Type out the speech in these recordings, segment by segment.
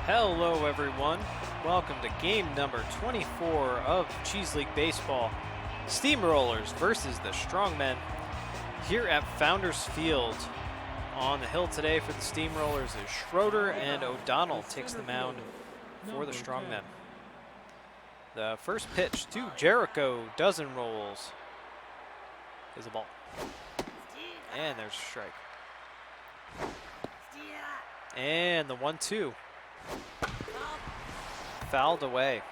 Hello everyone, welcome to game number 24 of Cheese League Baseball. Steamrollers versus the Strongmen here at Founders Field. On the hill today for the Steamrollers is Schroeder, and O'Donnell takes the mound for the Strongmen. The first pitch to Jericho, dozen rolls, is a ball. And there's a strike. And the 1-2. Fouled away.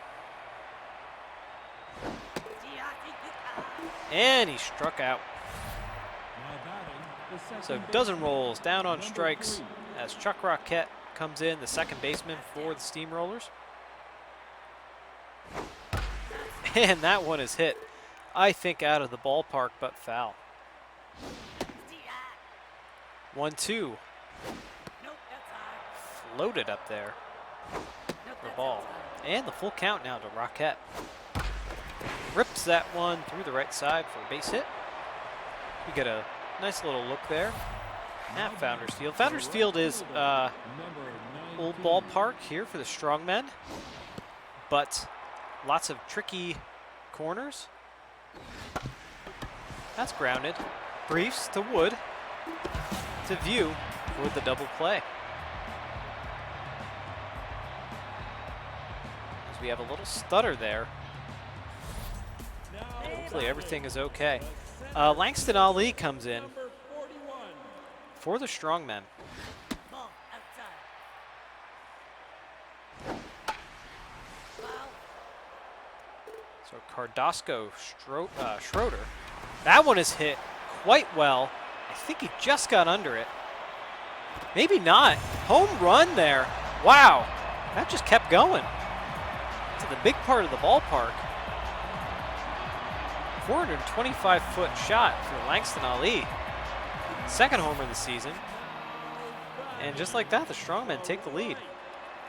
And he struck out. So dozen rolls, down on strikes as Chuck Roquette comes in, the second baseman for the Steamrollers. And that one is hit, I think, out of the ballpark, but foul. 1-2. Floated up there. The ball. And the full count now to Roquette. Rips that one through the right side for a base hit. We get a nice little look there at Founders Field. Founders Field is old ballpark here for the Strongmen, but lots of tricky corners. That's grounded. Briefs to Wood to View with the double play. As we have a little stutter there. Hopefully everything is okay. Langston Ali comes in for the Strongmen. So Carrasco, Schroeder. That one is hit quite well. I think he just got under it. Maybe not. Home run there. Wow. That just kept going to the big part of the ballpark. 425-foot shot for Langston Ali. Second homer of the season. And just like that, the Strongmen take the lead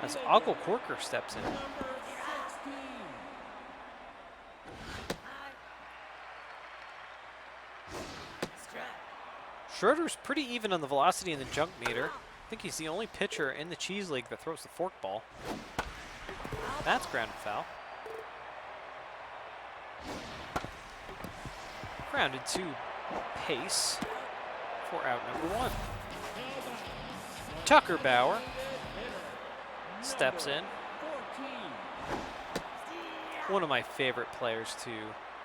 as Ogle Corker steps in. Schroeder's pretty even on the velocity and the junk meter. I think he's the only pitcher in the Cheese League that throws the forkball. That's grounded foul. Grounded to Pace for out number 1. Tucker Bauer steps in. One of my favorite players to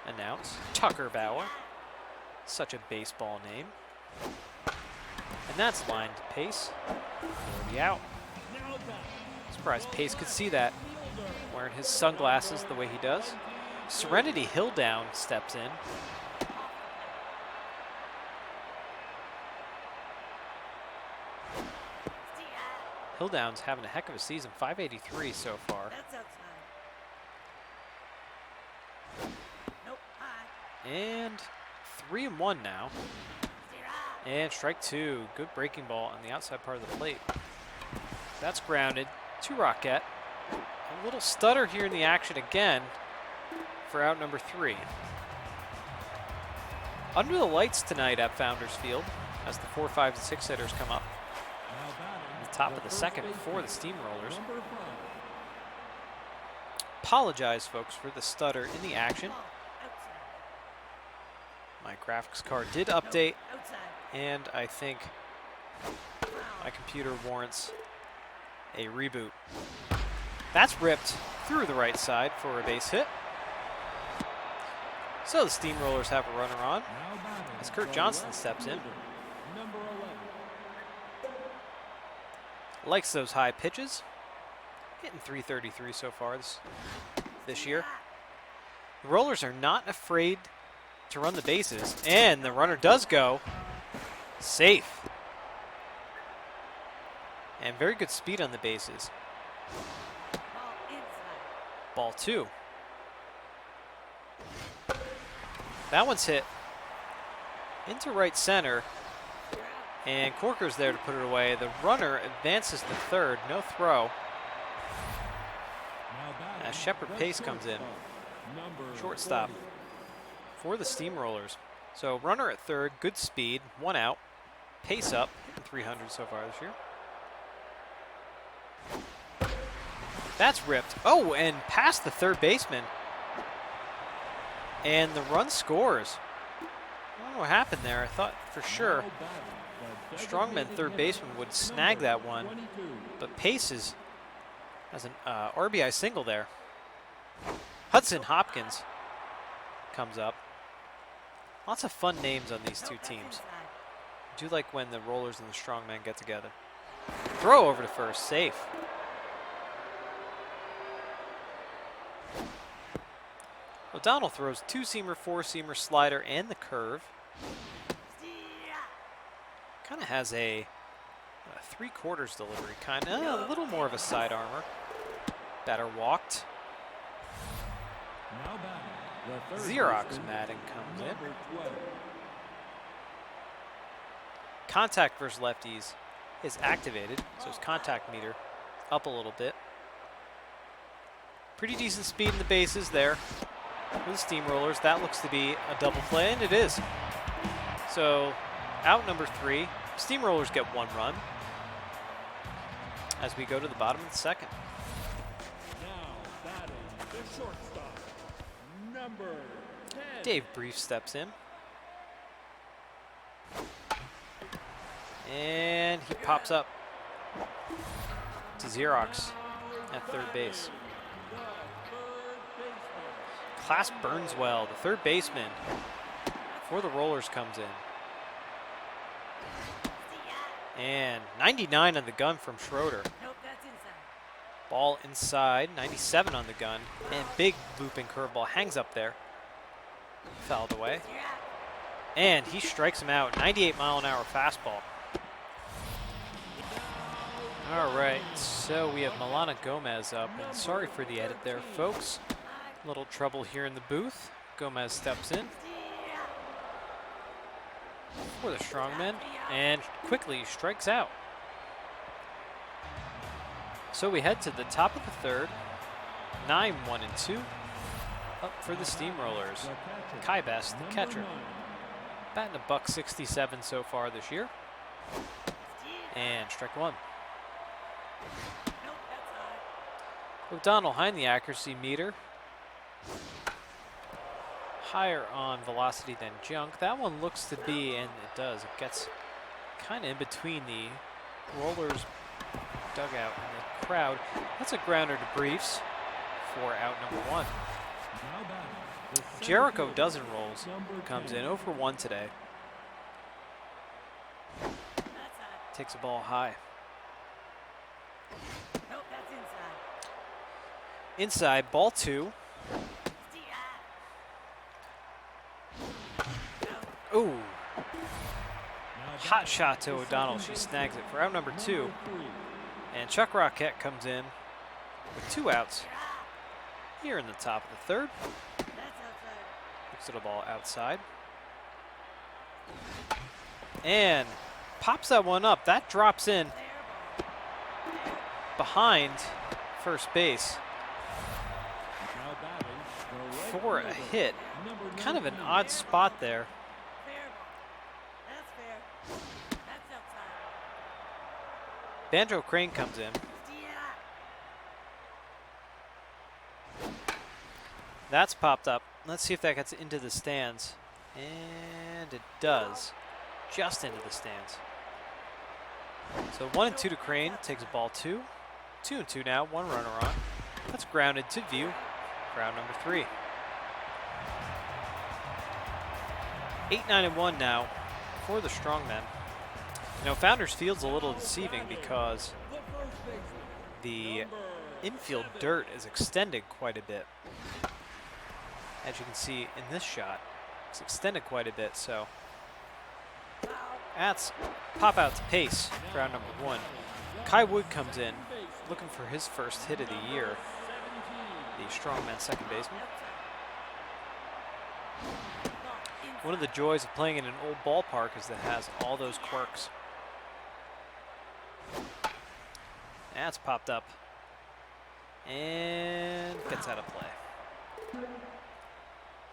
announce, Tucker Bauer. Such a baseball name. And that's lined to Pace for the out. Surprised Pace could see that, wearing his sunglasses the way he does. Serenity Hilldown steps in. Hilldown's having a heck of a season, 583 so far. And 3-1 now. And strike 2. Good breaking ball on the outside part of the plate. That's grounded to Roquette. A little stutter here in the action again for out number 3. Under the lights tonight at Founders Field as the 4, 5, and 6 hitters come up. Top of the second for the Steamrollers. Apologize, folks, for the stutter in the action. My graphics card did update, and I think my computer warrants a reboot. That's ripped through the right side for a base hit. So the Steamrollers have a runner on as Kurt Johnson steps in. Likes those high pitches. Hitting 333 so far this year. The Rollers are not afraid to run the bases, and the runner does go. Safe. And very good speed on the bases. Ball 2. That one's hit into right center. And Corker's there to put it away. The runner advances to third, no throw. As Shepard Pace comes in, shortstop for the Steamrollers. So runner at third, good speed, 1 out. Pace up, hitting 300 so far this year. That's ripped. Oh, and past the third baseman. And the run scores. I don't know what happened there. I thought for sure the Strongmen third baseman would snag that one. But Pace has an RBI single there. Hudson Hopkins comes up. Lots of fun names on these two teams. I do like when the Rollers and the Strongmen get together. Throw over to first, safe. O'Donnell throws two-seamer, four-seamer, slider, and the curve. Kind of has a three-quarters delivery, kind of a little more of a side armor. Batter walked. Xerox Madden comes in. Contact versus lefties is activated, so his contact meter up a little bit. Pretty decent speed in the bases there for the Steamrollers. That looks to be a double play, and it is. So out number 3, Steamrollers get 1 run as we go to the bottom of the second. Now batting the shortstop, number 10. Dave Brief steps in. And he pops up to Xerox at third base. Class Burnswell, the third baseman for the Rollers, comes in. And 99 on the gun from Schroeder. Ball inside, 97 on the gun, and big looping curveball hangs up there. Fouled away. And he strikes him out, 98-mile-an-hour fastball. All right, so we have Milana Gomez up, and sorry for the edit there, folks. A little trouble here in the booth. Gomez steps in for the Strongmen and quickly strikes out. So we head to the top of the third. 9, 1, and 2. Up for the Steamrollers. Kai Best, the catcher. Batting $167 so far this year. And strike 1. O'Donnell behind the accuracy meter. Higher on velocity than Junk. That one looks to be, and it does, it gets kind of in between the Rollers dugout and the crowd. That's a grounder to Briefs for out number 1. Jericho Dozen Rolls comes in 0 for 1 today. Takes the ball high. Inside, ball 2. Ooh. Hot shot to O'Donnell. She snags it for out number 2. And Chuck Rockett comes in with 2 outs here in the top of the third. Looks at the ball outside. And pops that one up. That drops in behind first base for a hit. Kind of an odd spot there. Banjo Crane comes in. That's popped up. Let's see if that gets into the stands. And it does. Just into the stands. So 1 and 2 to Crane. Takes a ball 2. 2 and 2 now. 1 runner on. That's grounded to view. Ground number 3. 8, 9, and 1 now for the Strongmen. You know, Founders Field's a little deceiving because the infield dirt is extended quite a bit. As you can see in this shot, it's extended quite a bit, so that's pop out to Pace for out number 1. Kai Wood comes in, looking for his first hit of the year, the Strongman second baseman. One of the joys of playing in an old ballpark is that it has all those quirks. That's popped up and gets out of play.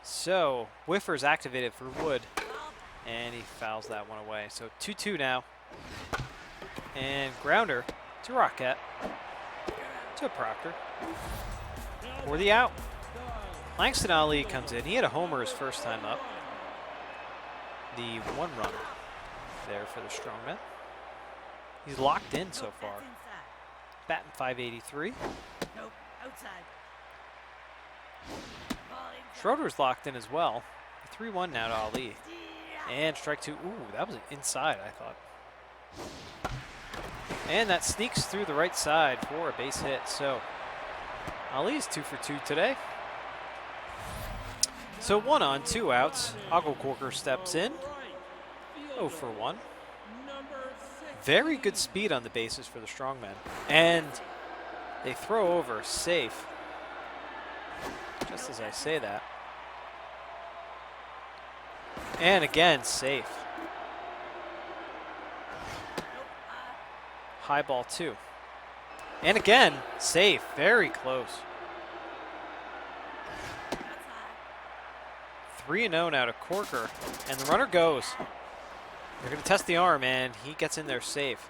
So Whiffer's activated for Wood, and he fouls that one away. So 2-2 now, and grounder to Rockett to Proctor. For the out. Langston Ali comes in. He had a homer his first time up. The one runner there for the Strongmen. He's locked in so far. Batting .583. Nope, outside. Schroeder's locked in as well. 3-1 now to Ali. And strike two. Ooh, that was inside, I thought. And that sneaks through the right side for a base hit. So Ali is 2 for 2 today. So 1 on, 2 outs. Ogle Corker steps in. 0 for 1. Very good speed on the bases for the Strongmen. And they throw over safe. Just as I say that. And again, safe. High ball 2. And again, safe. Very close. 3-0 now to Corker. And the runner goes. They're going to test the arm, and he gets in there safe.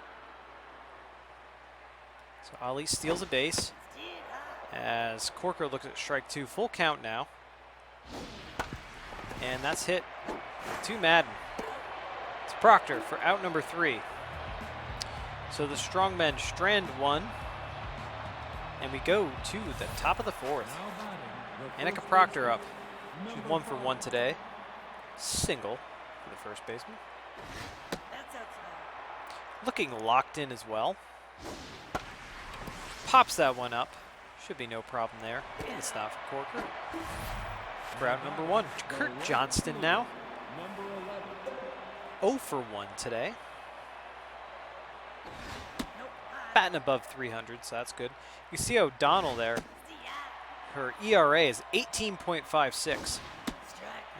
So Ali steals a base as Corker looks at strike 2. Full count now. And that's hit to Madden. It's Proctor for out number 3. So the Strongmen strand 1. And we go to the top of the 4th. Annika Proctor up. She's 1 for 1 today. Single for the first baseman. Looking locked in as well. Pops that one up. Should be no problem there. It's not for Corker. For out number 1. Kurt Johnston now. 0 for 1 today. Batting above 300, so that's good. You see O'Donnell there. Her ERA is 18.56.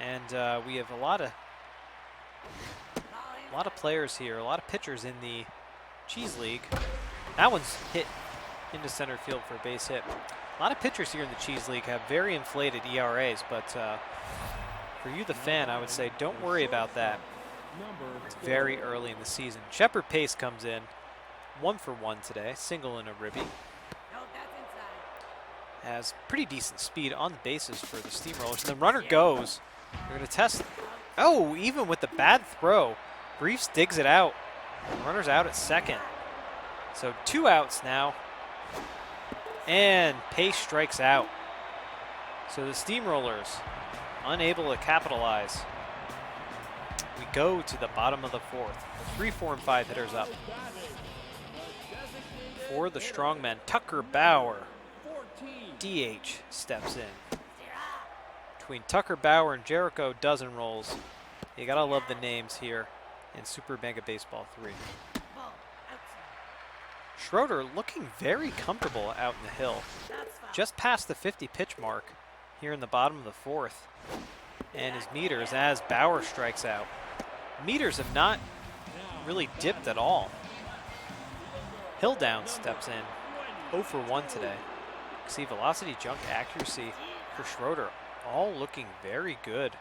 And we have a lot of players here, a lot of pitchers in the Cheese League. That one's hit into center field for a base hit. A lot of pitchers here in the Cheese League have very inflated ERAs, but for you, the fan, I would say don't worry about that. It's very early in the season. Shepard Pace comes in, 1 for 1 today, single and a ribby. Has pretty decent speed on the bases for the Steamrollers. And the runner goes. They're going to test. Oh, even with the bad throw, Briefs digs it out. The runner's out at second. So 2 outs now. And Pace strikes out. So the Steamrollers unable to capitalize. We go to the bottom of the 4th. 3, 4, and 5 hitters up. For the Strongmen, Tucker Bauer, DH, steps in. Between Tucker Bauer and Jericho Dozen rolls. You gotta love the names here in Super Mega Baseball 3. Schroeder looking very comfortable out in the hill. Just past the 50 pitch mark here in the bottom of the 4th. And his meters as Bauer strikes out. Meters have not really dipped at all. Hilldown steps in, 0 for 1 today. See velocity, junk, accuracy for Schroeder, all looking very good.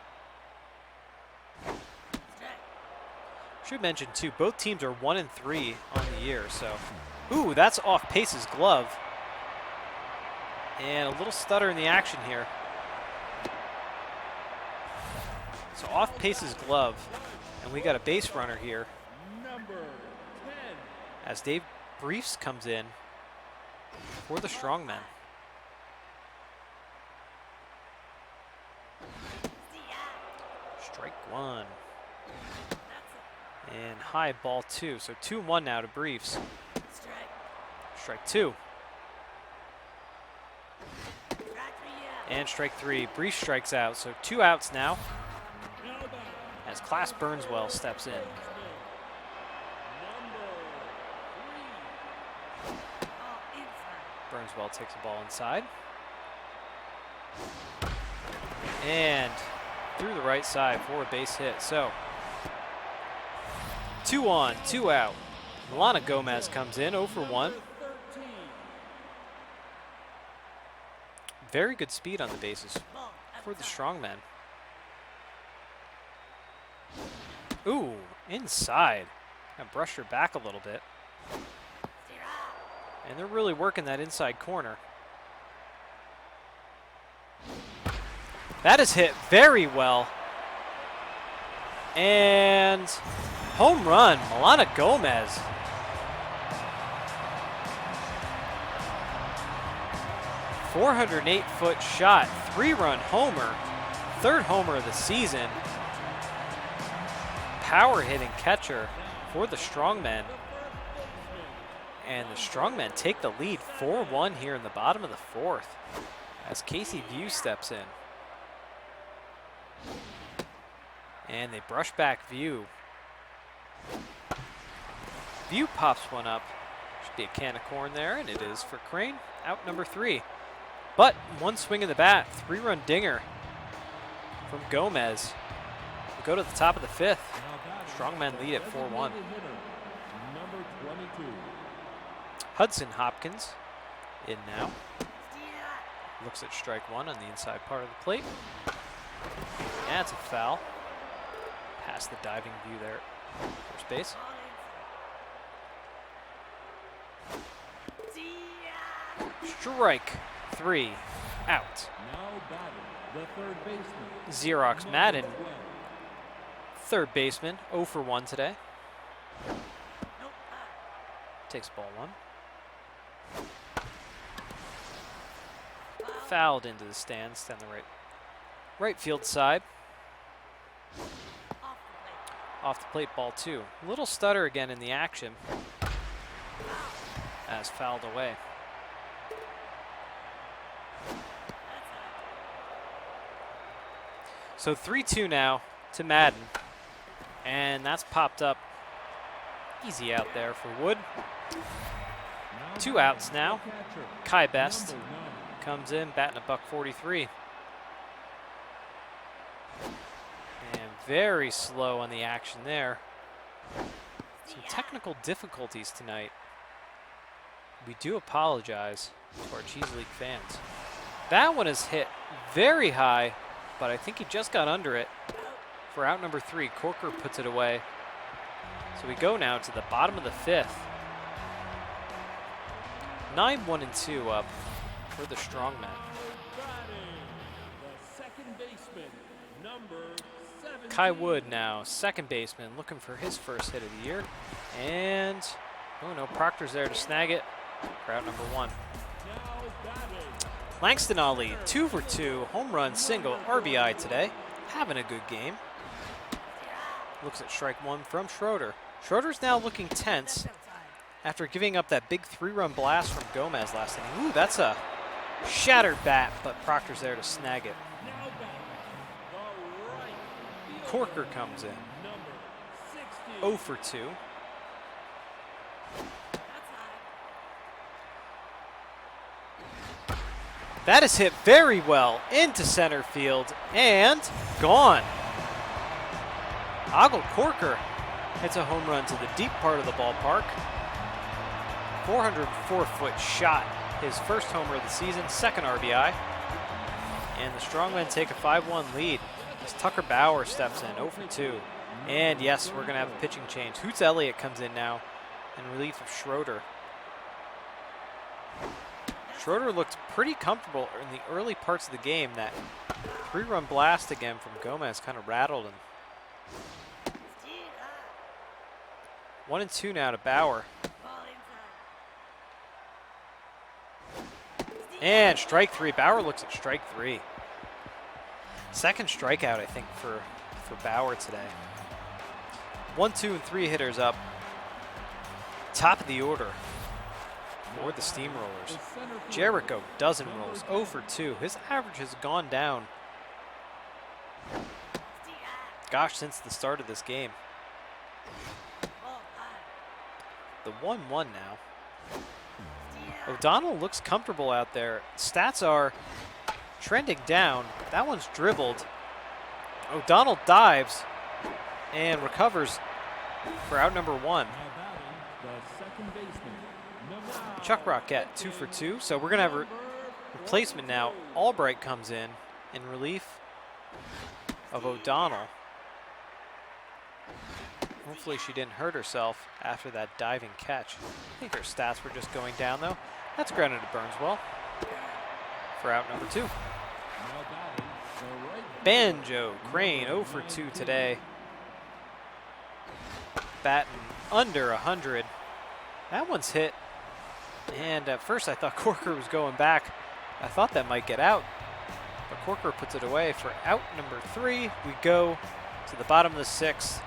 Should mention too, both teams are 1 and 3 on the year, so. Ooh, that's off Pace's glove. And a little stutter in the action here. So off Pace's glove, and we got a base runner here. As Dave Briefs comes in for the Strongmen. Strike 1. And high ball 2. So 2-1 now to Briefs. Strike 2. And strike 3. Briefs strikes out. So 2 outs now. As Class Burnswell steps in. Burnswell takes the ball inside. And through the right side for a base hit. So 2 on, 2 out. Milana Gomez comes in, 0 for 1. Very good speed on the bases for the Strongmen. Ooh, inside. Kind of brushed her back a little bit. And they're really working that inside corner. That is hit very well. And home run, Milana Gomez. .408-foot shot, 3-run homer, 3rd homer of the season. Power hitting catcher for the Strongmen. And the Strongmen take the lead 4-1 here in the bottom of the 4th as Casey View steps in. And they brush back View. View pops one up. Should be a can of corn there, and it is for Crane. Out number 3. But one swing of the bat, 3-run dinger from Gomez. We go to the top of the 5th. Strongmen lead at 4-1. Hudson Hopkins in now. Looks at strike 1 on the inside part of the plate. Yeah, it's a foul. Past the diving View there at first base. Strike 3, out. Xerox Madden, 3rd baseman, 0 for 1 today. Takes ball 1. Fouled into the stands down the right field side. Off the plate, ball 2. Little stutter again in the action as fouled away. So 3-2 now to Madden, and that's popped up easy out there for Wood. 2 outs now. Kai Best comes in, batting a .143. And very slow on the action there. Some technical difficulties tonight. We do apologize to our Cheese League fans. That one is hit very high, but I think he just got under it for out number 3. Corker puts it away. So we go now to the bottom of the 5th. 9-1-2 up for the Strongmen. Kai Wood now, 2nd baseman, looking for his first hit of the year. And, oh no, Proctor's there to snag it for out number 1. Langston Ali, 2 for 2, home run, single, RBI today. Having a good game. Looks at strike 1 from Schroeder. Schroeder's now looking tense after giving up that big 3-run blast from Gomez last inning. Ooh, that's a shattered bat, but Proctor's there to snag it. Corker comes in, 0 for 2. That is hit very well into center field and gone. Ogle Corker hits a home run to the deep part of the ballpark. 404-foot shot, his first homer of the season, 2nd RBI. And the Strongmen take a 5-1 lead as Tucker Bauer steps in, 0 for 2. And yes, we're going to have a pitching change. Hoots Elliott comes in now in relief of Schroeder. Schroeder looked pretty comfortable in the early parts of the game. That 3-run blast again from Gomez kind of rattled him. 1-2 now to Bauer. And strike 3. Bauer looks at strike 3. 2nd strikeout, I think, for Bauer today. 1, 2, and 3 hitters up. Top of the order for the Steamrollers. Jericho dozen rolls, 0 for 2. His average has gone down, gosh, since the start of this game. The 1-1 now. O'Donnell looks comfortable out there. Stats are trending down. That one's dribbled. O'Donnell dives and recovers for out number 1. Chuck Rockett, 2 for 2. So we're going to have a replacement now. Albright comes in relief of O'Donnell. Hopefully she didn't hurt herself after that diving catch. I think her stats were just going down, though. That's grounded to Burnswell for out number 2. Now batting, the right Banjo Crane 0 for 2 today. Batting under 100. That one's hit. And at first I thought Corker was going back. I thought that might get out. But Corker puts it away for out number 3. We go to the bottom of the 6th.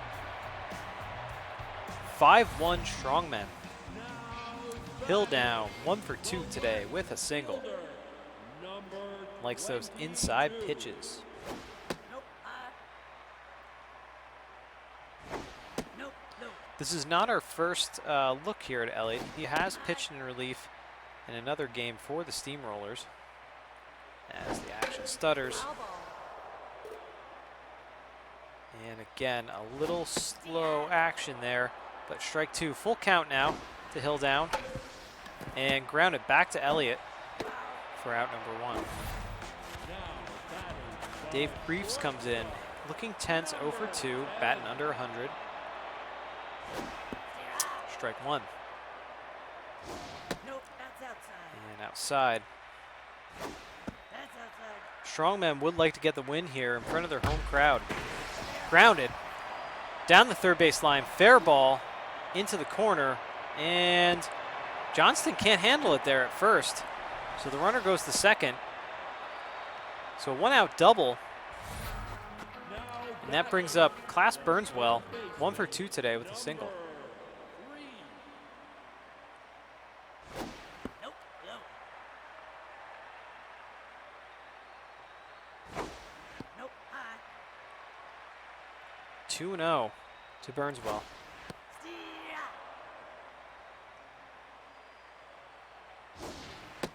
5-1 Strongmen. Hill down 1 for 2 today with a single. number Likes those inside pitches. Nope. Nope. Nope. This is not our first look here at Elliott. He has pitched in relief in another game for the Steamrollers. As the action stutters. Foul ball. And again, a little slow action there. But strike 2, full count now to Hill down. And grounded back to Elliott for out number 1. Dave Briefs comes in, looking tense 0 for 2, batting under 100. Strike 1. Nope. That's outside. And outside. That's outside. Strongmen would like to get the win here in front of their home crowd. Grounded. Down the third base line, fair ball into the corner, and Johnston can't handle it there at first. So the runner goes to second. So a 1-out double. And that brings up Class Burnswell, 1 for 2 today with a single. Nope. Nope. High. 2-0 to Burnswell.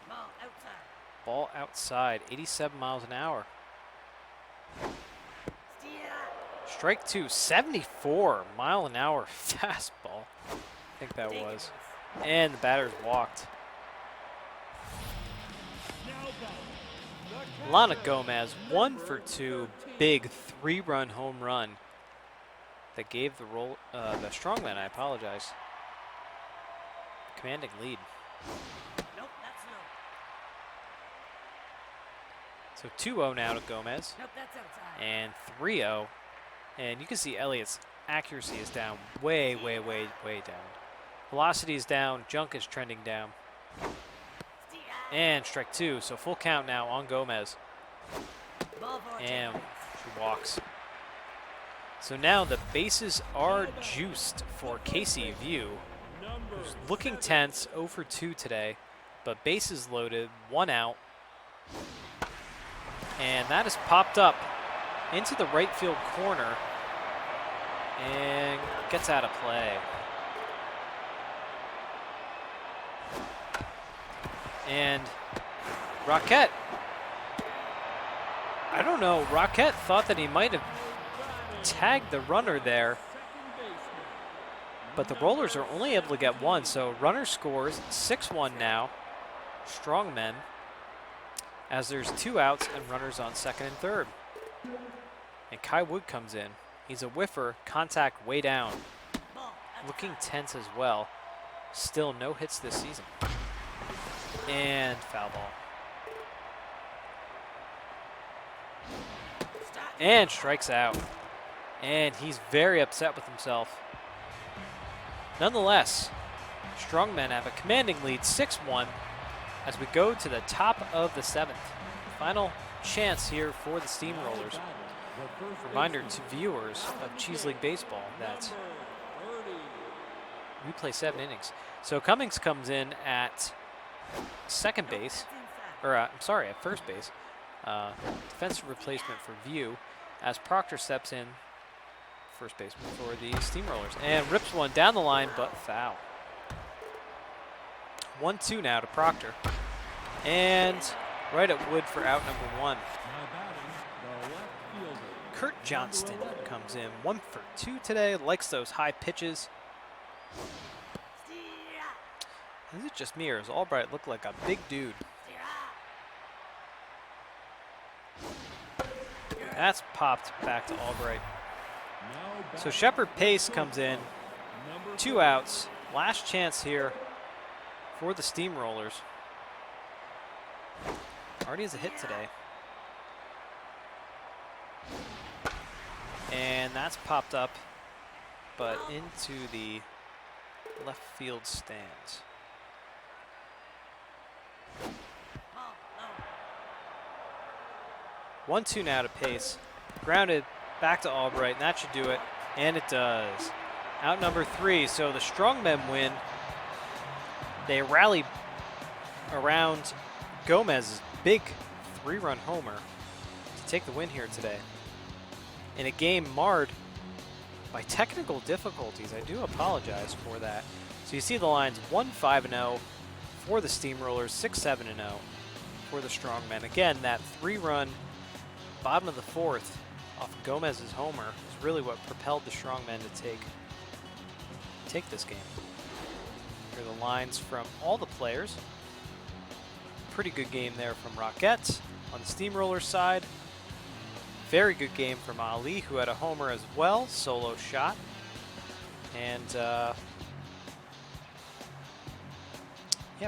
Ball outside. Ball outside, 87 miles an hour. Strike 2, 74 mile an hour fastball. I think that was. And the batter's walked. Lana Gomez, 1 for 2, big 3-run home run that gave the Strongmen, I apologize, commanding lead. Nope. That's no. So 2-0 now to Gomez, Nope. That's outside. and 3-0. And you can see Elliott's accuracy is down way, way, way, way down. Velocity is down, junk is trending down. And strike 2, so full count now on Gomez. Ball for And she walks. So now the bases are juiced for Casey View, who's looking tense, 0 for 2 today, but bases loaded, 1 out. And that is popped up into the right field corner and gets out of play. And Roquette, I don't know, Roquette thought that he might have tagged the runner there, but the Rollers are only able to get 1, so runner scores 6-1 now, Strongmen, as there's 2 outs and runners on second and third. And Kai Wood comes in. He's a whiffer, contact way down. Looking tense as well. Still no hits this season. And foul ball. And strikes out. And he's very upset with himself. Nonetheless, Strongmen have a commanding lead, 6-1, as we go to the top of the 7th. Final chance here for the Steamrollers. Reminder to viewers of Cheese League Baseball that we play 7 innings. So Cummings comes in at second base, or I'm sorry, at first base. Defensive replacement for View, as Proctor steps in, first baseman for the Steamrollers, and rips one down the line, but foul. 1-2 now to Proctor, and right at Wood for out number 1. Kurt Johnston comes in, 1 for 2 today, likes those high pitches. Is it just me, or does Albright look like a big dude? That's popped back to Albright. So Shepard Pace comes in, 2 outs, last chance here for the Steamrollers. Already has a hit today. And that's popped up, but into the left field stands. Ball low. 1-2 now to Pace. Grounded back to Albright, and that should do it. And it does. Out number 3. So the Strongmen win. They rally around Gomez's big 3-run homer to take the win here today. In a game marred by technical difficulties. I do apologize for that. So you see the lines 1-5-0 for the Steamrollers, 6-7-0 for the Strongmen. Again, that 3-run bottom of the 4th off of Gomez's homer is really what propelled the Strongmen to take this game. Here are the lines from all the players. Pretty good game there from Rockets on the Steamroller side. Very good game from Ali, who had a homer as well, solo shot. And yeah,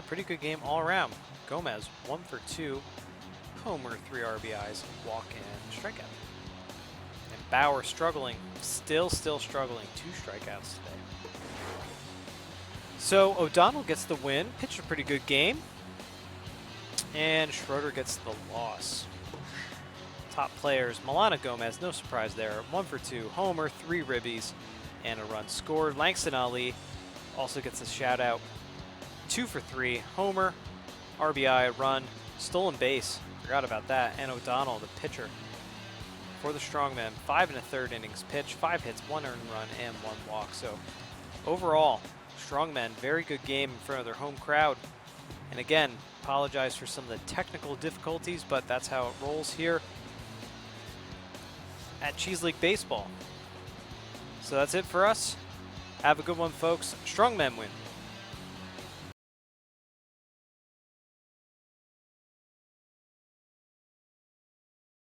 pretty good game all around. Gomez 1 for 2, homer, 3 RBIs, walk and strikeout. And Bauer struggling, still struggling, 2 strikeouts today. So O'Donnell gets the win, pitched a pretty good game. And Schroeder gets the loss. Top players, Milana Gomez, no surprise there, 1 for 2, homer, 3 ribbies, and a run scored. Langston Ali also gets a shout out, 2 for 3, homer, RBI, run, stolen base, forgot about that, and O'Donnell, the pitcher for the Strongmen, 5 1/3 innings pitched, 5 hits, 1 earned run, and 1 walk. So overall, Strongmen, very good game in front of their home crowd. And again, apologize for some of the technical difficulties, but that's how it rolls here at Cheese League Baseball. So that's it for us. Have a good one, folks. Strongmen win.